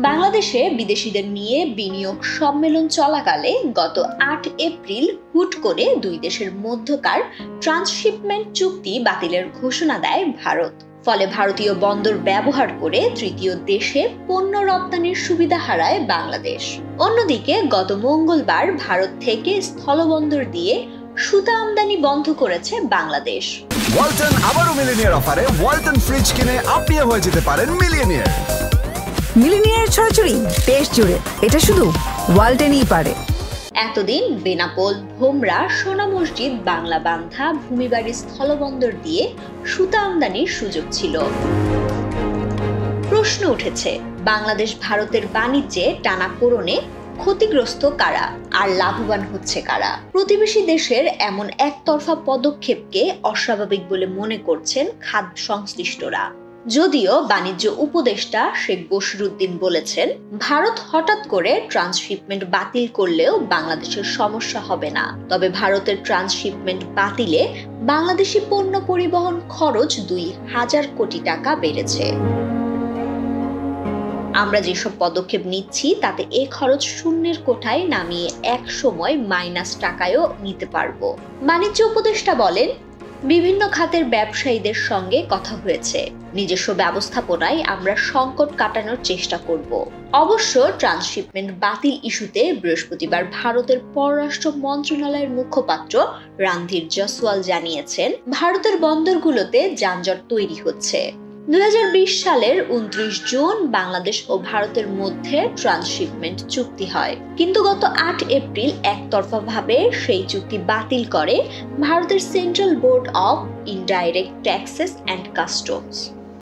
বাংলাদেশে বিদেশিদের নিয়ে বিনিয়োগ সম্মেলন চলাকালে গত ৮ এপ্রিল হুট করে দুই দেশের মধ্যকার ট্রান্সশিপমেন্ট চুক্তি বাতিলের ঘোষণা দেয় ভারত। ফলে ভারতীয় বন্দর ব্যবহার করে তৃতীয় দেশে পণ্য রপ্তানির সুবিধা হারায় বাংলাদেশ। অন্যদিকে গত মঙ্গলবার ভারত থেকে স্থলবন্দর দিয়ে সুতা আমদানি বন্ধ করেছে বাংলাদেশ। ওয়ালটন আবারও মিলিনিয়ার অফারে ওয়ালটন ফ্রিজ কিনে আপনিও হয়ে যেতে পারেন মিলিয়নিয়ার। মিলিনিয়ার ছড়াছড়ি দেশ জুড়ে, এটা শুধু ওয়ালটেনই পারে। এতদিন বেনাপোল, ভোমরা, সোনা মসজিদ, বাংলা বান্ধা, ভূমিবাড়ি স্থলবন্দর দিয়ে সুতা আমদানির সুযোগ ছিল। প্রশ্ন উঠেছে, বাংলাদেশ ভারতের বাণিজ্যে টানাপোড়েনে ক্ষতিগ্রস্ত কারা আর লাভবান হচ্ছে কারা? প্রতিবেশী দেশের এমন একতরফা পদক্ষেপকে অস্বাভাবিক বলে মনে করছেন খাদ্য সংশ্লিষ্টরা। যদিও বাণিজ্য উপদেষ্টা শেখ বশিরউদ্দিন বলেছেন, ভারত হঠাৎ করে ট্রান্সশিপমেন্ট বাতিল করলেও বাংলাদেশের সমস্যা হবে না। তবে ভারতের ট্রান্সশিপমেন্ট বাতিলে বাংলাদেশি পণ্য পরিবহন খরচ ২,০০০ কোটি টাকা বেড়েছে। আমরা যেসব পদক্ষেপ নিচ্ছি তাতে এ খরচ শূন্যের কোঠায় নামিয়ে এক সময় মাইনাস টাকায়ও নিতে পারবো। বাণিজ্য উপদেষ্টা বলেন, বিভিন্ন খাতের ব্যবসায়ীদের সঙ্গে কথা হয়েছে, নিজস্ব ব্যবস্থাপনায় আমরা সংকট কাটানোর চেষ্টা করব। অবশ্য ট্রান্সশিপমেন্ট বাতিল ইস্যুতে বৃহস্পতিবার ভারতের পররাষ্ট্র মন্ত্রণালয়ের মুখপাত্র রণধীর জয়সওয়াল জানিয়েছেন, ভারতের বন্দরগুলোতে যানজট তৈরি হচ্ছে। ২০২০ সালের ২৯ জুন বাংলাদেশ ও ভারতের মধ্যে ট্রান্সশিপমেন্ট চুক্তি হয়, কিন্তু গত ৮ এপ্রিল একতরফাভাবে সেই চুক্তি বাতিল করে ভারতের central board of indirect taxes and customs.